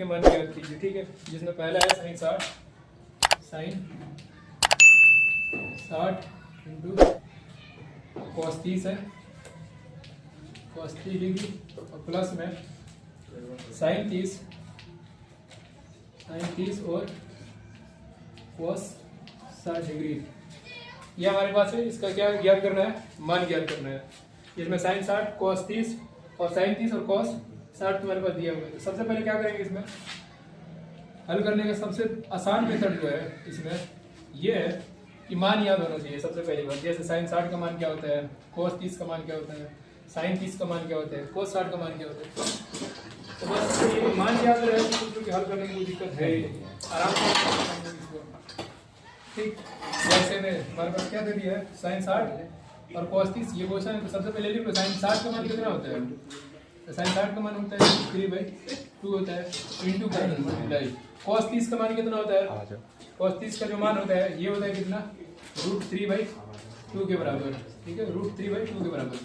इसके मान ज्ञात कीजिए। ठीक है, जिसमें पहला है साइन 60, साइन 60 इंटू कॉस 30 है, कॉस 30 डिग्री, और प्लस में साइन 30 और कॉस 60 डिग्री। ये हमारे पास है, इसका क्या ज्ञात करना है, मान ज्ञात करना है। इसमें साइन 60 कॉस 30 और साइन 30 और कॉस 60 तुम्हारे पास दिया हुआ है। सबसे पहले क्या करेंगे, इसमें हल करने का सबसे आसान मेथड जो है इसमें ये है कि मान याद होना चाहिए सबसे पहली बात। जैसे साइन 60 का मान क्या होता है, कॉस 30 का मान क्या होता है, साइन 30 का मान क्या होता है, कॉस 60 का मान क्या होता है। तो बस ये मान याद रहे तो क्योंकि हल करने में कोई दिक्कत है ही नहीं, आराम से। ठीक, जैसे में हमारे पास क्या दे दिया है, साइन 60 और कॉस 30। ये क्वेश्चन है तो सबसे पहले लिख लो साइन 60 का मान कितना होता है, तो साइन 60 का मान होता है 3/2 होता है इंटू मल्टीप्लाई। कॉस 30 का मान कितना होता है, कॉस 30 का जो मान होता है ये होता है कितना, √3/2 के बराबर। ठीक है, √3/2 के बराबर,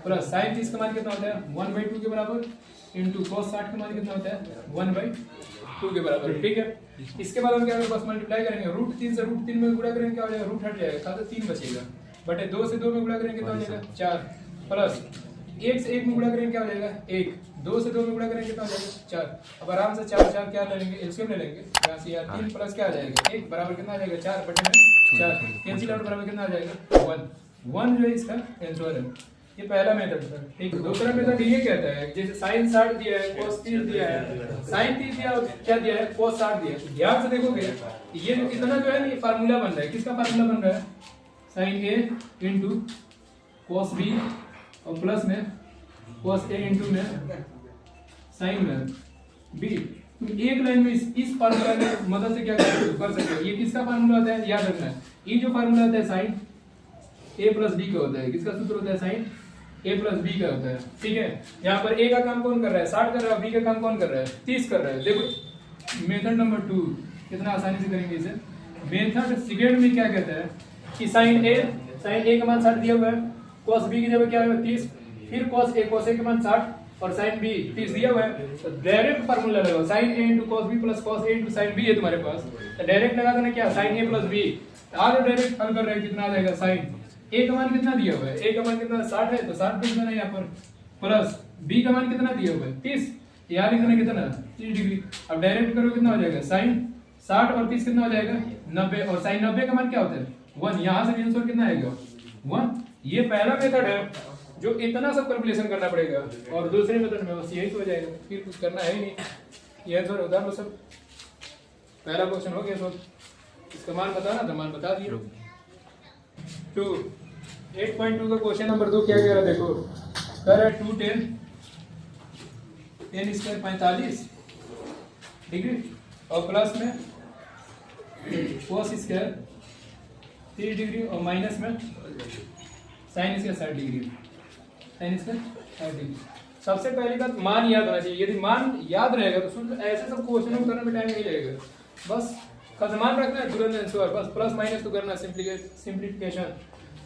प्लस साइन 30 का मान कितना होता है 1/2 के बराबर इंटू कॉस 60 का मान कितना होता है 1/2 के बराबर। ठीक है, इसके बाद हम क्या करेंगे, बस मल्टीप्लाई करेंगे। √3 से √3 में गुणा करेंगे क्या हो जाएगा, रूट हट जाएगा, तो 3 बचेगा, बटे 2 से 2 में गुणा करेंगे कितना हो जाएगा 4, प्लस 1 से 1 में गुणा करेंगे क्या हो जाएगा 1, 2 से 2 में गुणा करेंगे कितना हो जाएगा 4। अब आराम से 4 क्या ले लेंगे, एलसीएम ले लेंगे, यहाँ से यार 3 प्लस क्या आ जाएगा 1 बराबर कितना आ जाएगा 4 बटे में 4, कैंसिल आउट बराबर कितना आ जाएगा 1 जो है इसका आंसर है। ये पहला मेथड था। ठीक, दूसरा मेथड ये कहता है जैसे साइन 60 दिया है, cos 30 दिया है, साइन 30 दिया और क्या दिया है cos 60 दिया है। ध्यान से देखोगे ये जो इतना जो है ना, ये फार्मूला बन रहा है, किसका फार्मूला बन रहा है, sine A into cos B और प्लस में cos A इंटू में साइन में B। तुम एक लाइन में इस फार्मूला की मदद से क्या कर सकते हो, ये किसका फार्मूला होता है याद रखना है। ये जो फार्मूला होता है साइन A प्लस B का होता है, किसका सूत्र होता है साइन A प्लस B का होता है। ठीक है, यहाँ पर A का काम कौन कर रहा है 60 कर रहा है, B का काम कौन कर रहा है 30 कर रहा है। देखो मेथड नंबर 2 कितना आसानी से करेंगे इसे। मेथड सेकंड में क्या कहता है कि साइन A का मान 60 दिया हुआ है, cos B की जगह क्या है 30, फिर cos A के मान 60 और साइन B 30 दिया हुआ है, तो डायरेक्ट फार्मूला लगाओ sine A into cos B plus cos A into sine B है तुम्हारे पास, तो डायरेक्ट लगा देना क्या साइन A प्लस B। आगे डायरेक्ट हल कर रहे हैं, कितना आ जाएगा साइन A का मान कितना दिया हुआ है, A का मान कितना 60 है तो 60 लिख देना यहाँ पर, प्लस B का मान कितना दिया हुआ है 30, यहाँ लिख देना कितना 30 डिग्री। अब डायरेक्ट करो कितना हो जाएगा साइन 60 और 30 कितना हो जाएगा 90, और साइन 90 का मान क्या होता है 1, यहाँ से आंसर कितना आएगा 1। ये पहला मेथड है जो इतना सब कैलकुलेशन करना पड़ेगा, और दूसरे मेथड में बस यही हो जाएगा, फिर कुछ करना है ही नहीं। ये आंसर होता है सब। पहला क्वेश्चन हो गया सब, इसका मान बताना था, मान बता दिया। 8.2 का क्वेश्चन नंबर 2 क्या कह रहा है देखो, कह रहा है 210 10 स्क्वायर 45 डिग्री और प्लस में cos स्क्वायर 30 डिग्री और माइनस में sine square 60 degree, sine square 60 degree. सबसे पहली बात मान याद होना चाहिए, यदि मान याद रहेगा तो सुन ऐसे सब क्वेश्चन करने में टाइम नहीं लगेगा, बस मान रखना है तुरंत आंसर, बस प्लस माइनस तो करना सिंप्लीफिकेशन,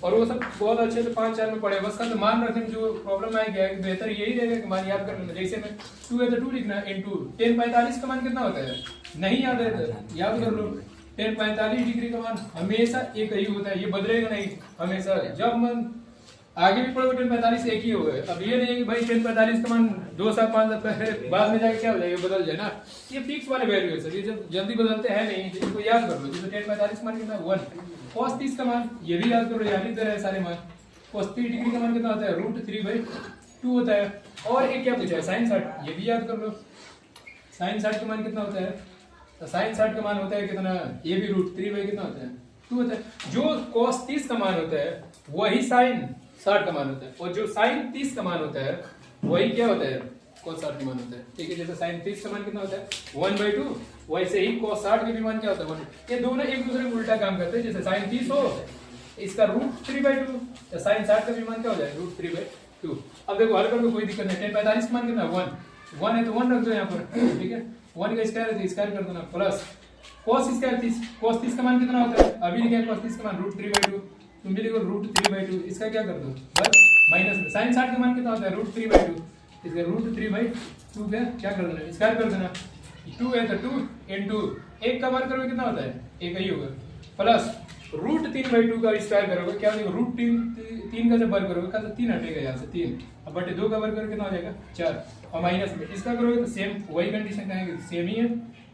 और वो सब बहुत अच्छे से 5-4 में पढ़े, बस मान रखने में जो प्रॉब्लम आएगा कि बेहतर यही रहेगा कि मान याद कर लेना। जैसे में 2 है तो 2 लिखना है इंटू 10 45 का मान कितना होता है, नहीं याद है तो याद कर लो 10 45 डिग्री का मान हमेशा एक ही होता है, ये बदलेगा नहीं हमेशा, जब मन आगे भी पढ़ोगे 10 45 एक ही होगा। अब ये नहीं है कि भाई 10 45 का मान 2 साल 5 साल पहले बाद में जाके क्या हो जाएगा बदल जाए ना, ये फिक्स वाले वैल्यू है सर, ये जब जल्दी बदलते हैं नहीं, इसको याद कर लो। जैसे 10 45 का मान कितना 1, cos 30 का मान ये भी याद करो, याद ही दे रहे हैं सारे मान। cos 30 डिग्री का मान कितना होता है √3/2 होता है, और एक क्या पूछा है साइन 60, ये भी याद कर लो, साइन 60 का मान कितना होता है, तो साइन 60 का मान होता है कितना, ये भी √3 कितना होता है 2 होता है। जो cos 30 का मान होता है वही साइन 60 का मान होता है, और जो साइन 30 का मान होता है वही क्या होता है cos 60 का मान होता है। ठीक है, जैसे साइन 30 का मान कितना होता है 1/2, वैसे ही cos 60 का भी मान क्या होता है 1। ये दोनों एक दूसरे को उल्टा काम करते हैं, जैसे साइन 30 हो इसका √3/2, तो साइन 60 का भी मान क्या हो जाए √3/2। अब देखो हल करके कोई दिक्कत नहीं, 10 45 का मान कितना 1 है तो 1 रख दो यहाँ पर, ठीक है 1 का स्क्वायर है तो स्क्वायर कर देना, प्लस cos स्क्वायर 30, cos 30 का मान कितना होता है, अभी लिखा है cos 30 का मान √3/2, तुम भी लिखो √3/2, इसका क्या कर दो बस माइनस में, साइन 60 का मान कितना होता है √3/2, इसका √3/2 का क्या कर देना स्क्वायर कर देना, 2 है तो 2 इंटू 1 का वर्ग करोगे कितना होता है, 1 ही होगा, प्लस √3/2 का स्क्वायर करोगे क्या होगा, √3 का जब वर्ग करोगे का तो 3 हटेगा यहाँ से 3, अब बटे 2 का वर्ग करोगे कितना हो जाएगा 4, और माइनस में इसका करोगे तो सेम वही कंडीशन कहेंगे सेम ही है,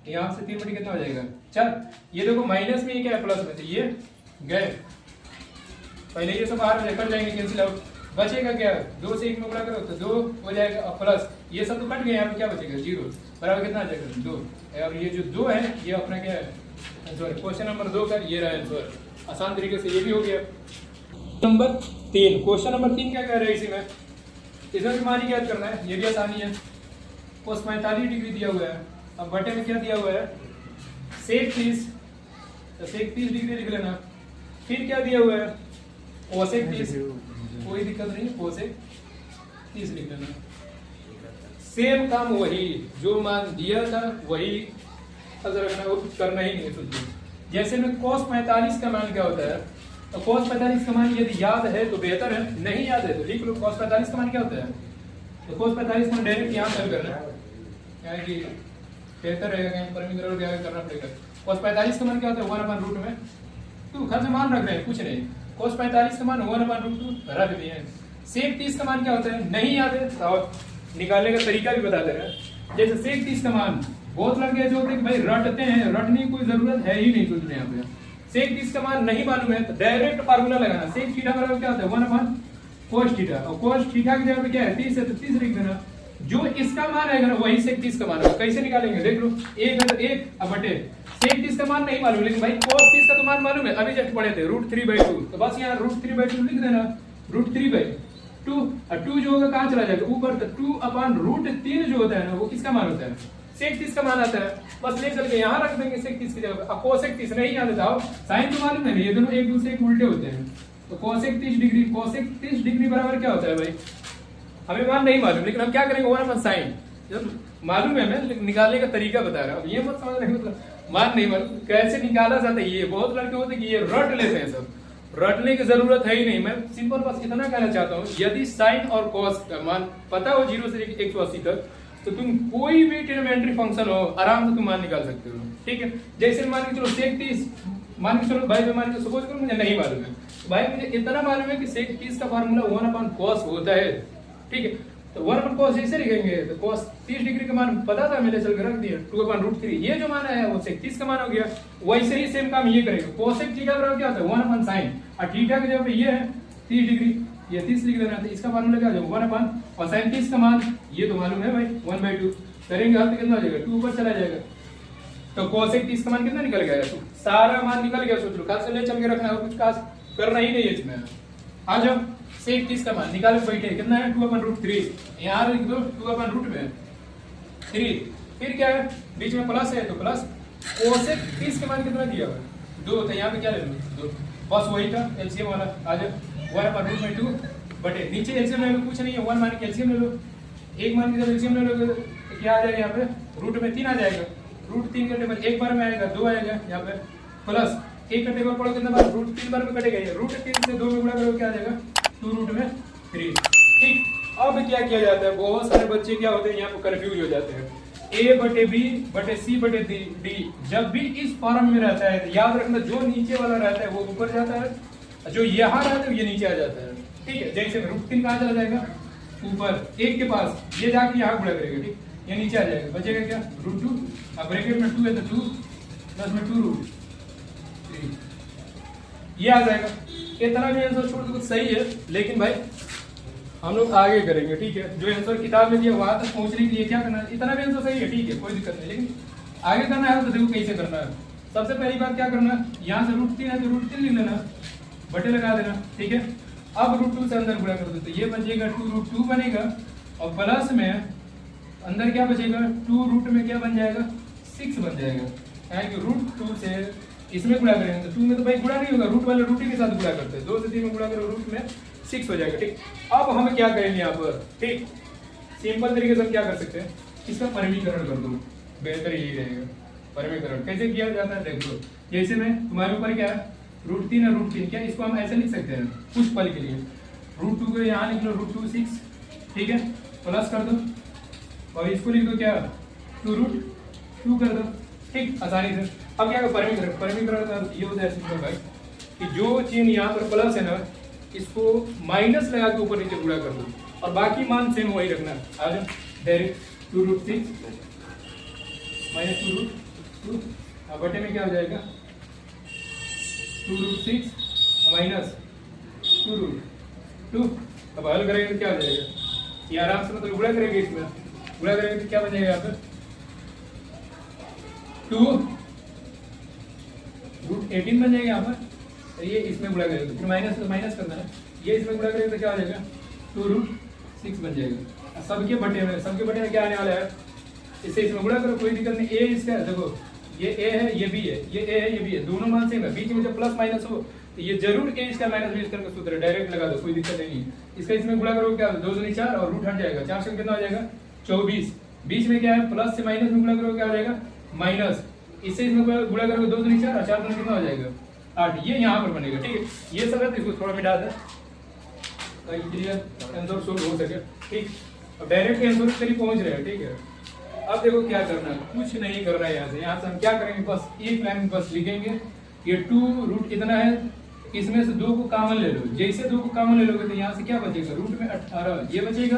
यहाँ से 3 बटे कितना हो जाएगा 4। ये देखो माइनस में ये क्या है प्लस में, तो ये गए पहले ये सब बाहर लेकर जाएंगे कैंसिल आउट, बचेगा क्या 2 से 1 में गुणा करो तो 2 हो जाएगा, और प्लस ये सब तो कट गए, यहाँ पे क्या बचेगा 0 बराबर कितना आ जाएगा 2, और ये जो 2 है ये अपना क्या है सॉरी क्वेश्चन नंबर 2 का ये रहा आंसर, आसान तरीके से ये भी हो गया। नंबर 3, क्वेश्चन नंबर 3 क्या कह रहे हैं इसी में, इसमें भी मान याद करना है, ये भी आसानी है। cos 45 डिग्री दिया हुआ है, अब बटे में क्या दिया हुआ है sec 30, तो sec 30 डिग्री लिख लेना, फिर क्या दिया हुआ है cosec 30, कोई दिक्कत नहीं है cosec 30 लिख लेना, सेम काम वही जो मान दिया था वही अगर रखना, वो कुछ करना ही नहीं है सोचिए। जैसे में cos 45 का मान क्या होता है, तो cos 45 का मान यदि याद है तो बेहतर है, नहीं याद है तो लिख लो cos 45 का मान क्या होता है, तो cos 45 मान डायरेक्ट यहाँ कर करना क्या है कि बेहतर रहेगा, कहीं परिमित क्या करना पड़ेगा। cos 45 का मान क्या होता है 1/√2 में, तो घर से मान रख रहे हैं कुछ नहीं, cos 45 का मान 1/√2 रख दिए हैं। sec 30 का मान क्या होता है नहीं याद है और निकालने का तरीका भी बता दे रहे हैं। जैसे sec 30 का मान बहुत लड़के जो होते हैं भाई रटते हैं, रटने की कोई जरूरत है ही नहीं सोच रहे यहाँ पे, sec 30 का मान नहीं मालूम है तो डायरेक्ट फार्मूला लगाना, sec थीटा बराबर क्या होता है 1/cos थीटा, और cos थीटा की जगह पे क्या है 30 है तो 30 लिख देना, जो इसका मान आएगा ना वही sec 30 का मान होगा। कैसे निकालेंगे देख लो, 1 है तो 1 अब बटे sec 30 का मान नहीं मालूम, लेकिन भाई cos 30 का तो मान मालूम है, अभी जस्ट पढ़े थे √3/2, तो बस यहाँ √3/2 लिख देना, √3/2 और 2 जो होगा कहाँ चला जाएगा ऊपर, तो 2/√3 जो होता है ना वो किसका मान होता है sec 30 का मान आता है, बस ले चल के यहाँ रख देंगे sec 30 की जगह पे। अब cosec 30 नहीं याद था, साइन तो मालूम है ना, ये दोनों एक दूसरे के उल्टे होते हैं, तो cosec 30 डिग्री बराबर क्या होता है भाई, हमें मान नहीं मालूम, लेकिन हम क्या करेंगे 1/sin, मालूम है हमें लेकिन निकालने का तरीका बता रहा हूँ, ये मत समझ रहे मतलब मान नहीं मालूम कैसे निकाला जाता है, ये बहुत लड़के होते हैं कि ये रट लेते हैं, सब रटने की जरूरत है ही नहीं। मैं सिंपल बस इतना कहना चाहता हूँ, यदि साइन और cos का मान पता हो 0 से 180 तक, तो तुम कोई भी ट्रिग्नोमेट्री फंक्शन हो आराम से तुम मान निकाल सकते हो, ठीक है। जैसे मान के चलो sec 30 मान के चलो भाई, मान के सपोज करो मुझे नहीं मालूम है, भाई मुझे इतना मालूम है कि sec 30 का फार्मूला 1/cos होता है, ठीक है, तो 1/cos ऐसे लिखेंगे, तो cos 30 डिग्री का मान पता था मैंने चल के रख दिया 2/√3, ये जो मान है वो sec 30 का मान हो गया। वैसे ही सेम काम ये करेगा, cosec थीटा बराबर क्या होता है 1/sin, और थीटा की जगह पे ये है 30 डिग्री, ये 30 लिख देना, तो इसका फार्मूला क्या हो जाएगा 1/, और sin 30 का मान ये तो मालूम है भाई 1/2 करेंगे हाथ कितना हो जाएगा 2 ऊपर चला जाएगा, तो cosec 30 का मान कितना निकल गया, तो सारा मान निकल गया, सोच लो खास से ले चल के रखना है और कुछ खास करना ही नहीं है इसमें। आ जाओ sec 30 का मान निकाल बैठे कितना है 2/√3, यहाँ लिख दो 2/√3, फिर क्या है बीच में प्लस है तो प्लस, cosec 30 का मान कितना दिया हुआ है 2, तो यहाँ पे क्या ले लो 2, बस वही था एलसीएम वाला। आ जाओ 1/√2 बटे नीचे एलसीएम ले लो, कुछ नहीं है 1 मान के एलसीएम ले लो, एक मान के जब एलसीएम ले लो तो क्या आ जाएगा यहाँ पे रूट में 3 आ जाएगा, √3 का टेबल एक बार में आएगा 2 आएगा यहाँ पे, प्लस 1 का टेबल पढ़ो कितना बार √3 बार में कटेगा, ये √3 से 2 में गुणा करो क्या आ जाएगा 2√3, ठीक। अब क्या किया जाता है, बहुत सारे बच्चे क्या होते हैं यहाँ पे कंफ्यूज हो जाते हैं, A/B/C/D जब भी इस फॉर्म में रहता है तो याद रखना जो नीचे वाला रहता है वो ऊपर जाता है, जो यहाँ रहता है ये नीचे आ जाता है, ठीक है। जैसे √3 कहाँ चला जाएगा ऊपर 1 के पास, ये जाके यहाँ गुणा करेगा, ठीक, ये नीचे आ जाएगा, बचेगा क्या √2, अब ब्रैकेट में 2 है तो 2 प्लस में 2√3, ये आ जाएगा। इतना भी आंसर छोड़ दो कुछ सही है, लेकिन भाई हम लोग आगे करेंगे, ठीक है। जो आंसर किताब में दिया वहां तक पहुंचने के लिए क्या करना है, इतना भी आंसर सही है, ठीक है, कोई दिक्कत नहीं, लेकिन आगे करना है तो देखो कैसे करना है। सबसे पहली बात क्या करना है, यहाँ से √3 है तो √3 लिख लेना, बटे लगा देना, ठीक है। अब √2 से अंदर गुणा कर दो तो ये बचेगा 2√2 बनेगा, और प्लस में अंदर क्या बचेगा 2 रूट में क्या बन जाएगा 6 बन जाएगा, क्योंकि √2 से इसमें गुणा करेंगे तो 2 में तो भाई गुणा नहीं होगा, रूट वाले रूट के साथ गुणा करते हैं, 2 से 3 में गुणा करो रूट में 6 हो जाएगा, ठीक। अब हम क्या करेंगे यहाँ पर, ठीक, सिंपल तरीके से हम क्या कर सकते हैं, इसका परिमीकरण कर दो, बेहतर यही रहेगा। परिमीकरण कैसे किया जाता है देख लो, जैसे में तुम्हारे ऊपर क्या है √3 और √3, क्या इसको हम ऐसे लिख सकते हैं कुछ पल के लिए, √2 को यहाँ लिख लो √2 6, ठीक है, प्लस कर दो और इसको लिख दो क्या 2√3, 2 कर दो, ठीक, आसानी से। अब क्या परिमीकरण, परिमीकरण का ये होता है सिंपल भाई कि जो चिन्ह यहाँ पर प्लस है ना, इसको माइनस लगा के ऊपर नीचे गुणा कर दो और बाकी मान सेम वही रखना। आ जाओ डायरेक्ट 2√6 माइनस 2√2, अब बटे में क्या हो जाएगा 2√6 माइनस 2√2। अब हल करेंगे तो क्या हो जाएगा, ये आराम से मतलब गुणा करेंगे, इसमें गुणा करेंगे तो क्या बन जाएगा यहाँ पर 2√18 बन जाएगा यहाँ पर। ये इसमें गुणा करेंगे फिर माइनस माइनस करना है, ये इसमें गुणा करेंगे तो क्या हो जाएगा 2√6 बन जाएगा। सबके बटे में क्या आने वाला है, इससे इसमें गुणा करो, कोई दिक्कत नहीं। ए इसका देखो ये ए है ये बी है, ये ए है ये बी है, दोनों मान सेम है, बीच में जब प्लस माइनस हो तो ये जरूर ए इसका माइनस बी इसका सूत्र है, डायरेक्ट लगा दो, कोई दिक्कत नहीं है। इसका इसमें गुणा करो क्या 2 दूनी 4 और रूट हट जाएगा, 4 से कितना हो जाएगा 24। बीच में क्या है प्लस से माइनस में गुणा करो क्या हो जाएगा माइनस, इससे इसमें गुणा करोगे 2 दूनी 4 और 4 दूनी कितना हो जाएगा 8, ये यहाँ पर बनेगा, ठीक है। ये सब है तो इसको थोड़ा मिटा दे ताकि आंसर सोल्व हो सके, ठीक। अब डायरेक्ट आंसर तक पहुंच रहे हैं, ठीक है। अब देखो क्या करना है, कुछ नहीं करना है। यहाँ से हम क्या करेंगे, बस एक लाइन बस लिखेंगे, ये 2 रूट इतना है, इसमें से 2 को कॉमन ले लो। जैसे 2 को कॉमन ले लोगे तो यहाँ से क्या बचेगा, रूट में 18 ये बचेगा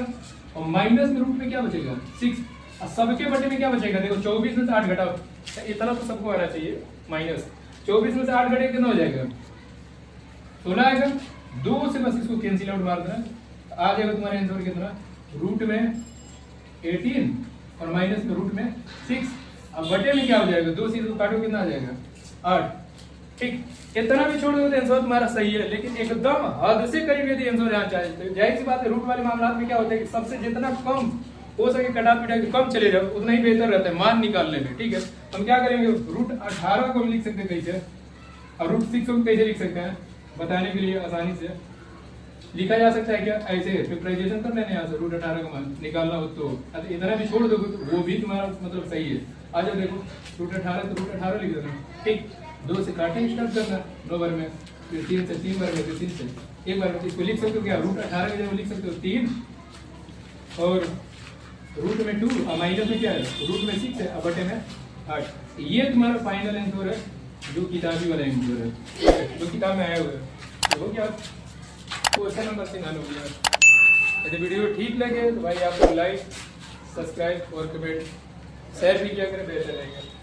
और माइनस में रूट में क्या बचेगा 6 और सबके बटे में क्या बचेगा, देखो 24 में से 8 घटाओ, इतना तो सबको आना चाहिए, माइनस 24 में से 8 घटे कितना हो जाएगा 16 आएगा। 2 से बस इसको कैंसिल आउट मार देना, आ जाएगा तुम्हारे आंसर कितना, रूट में 18 और माइनस में रूट में 6। अब बटे में क्या हो जाएगा, 2 से इसको काटो कितना आ जाएगा 8, ठीक। इतना भी छोड़ दो तो आंसर तुम्हारा सही है, लेकिन एकदम हद से करीब यदि आंसर यहाँ चाहिए तो जाहिर सी बात है रूट वाले मामला में क्या होता है कि सबसे जितना कम हो सके कटा पिटा के कम चले जाओ उतना ही बेहतर रहता है मान निकालने में, ठीक है। हम क्या करेंगे, रूट 18 को हम लिख सकते हैं कैसे और रूट 6 को कैसे लिख सकते हैं, बताने के लिए आसानी से लिखा जा सकता है क्या, ऐसे फैक्टराइजेशन कर लेना यहाँ से, रूट 18 का मान निकालना हो तो इतना भी छोड़ दोगे तो वो भी तुम्हारा मतलब सही है। आ जाओ देखो रूट 18 तो रूट 18 लिख देना, ठीक। 2 से काटे स्टार्ट करना 9 बार में, फिर 3 से 3 बार में, फिर 3 से 1 बार में। इसको लिख सकते हो क्या, रूट 18 की जगह लिख सकते हो 3 और रूट में 2 और माइनस में क्या है रूट में 6 है और बटे में 8। ये तुम्हारा फाइनल आंसर है, जो किताबी वाला आंसर है, जो किताब में आया हुआ है। तो क्या क्वेश्चन नंबर 3 हल हो गया। यदि वीडियो ठीक लगे तो भाई आपको लाइक सब्सक्राइब और कमेंट शेयर भी किया करें, बेहतर रहेगा।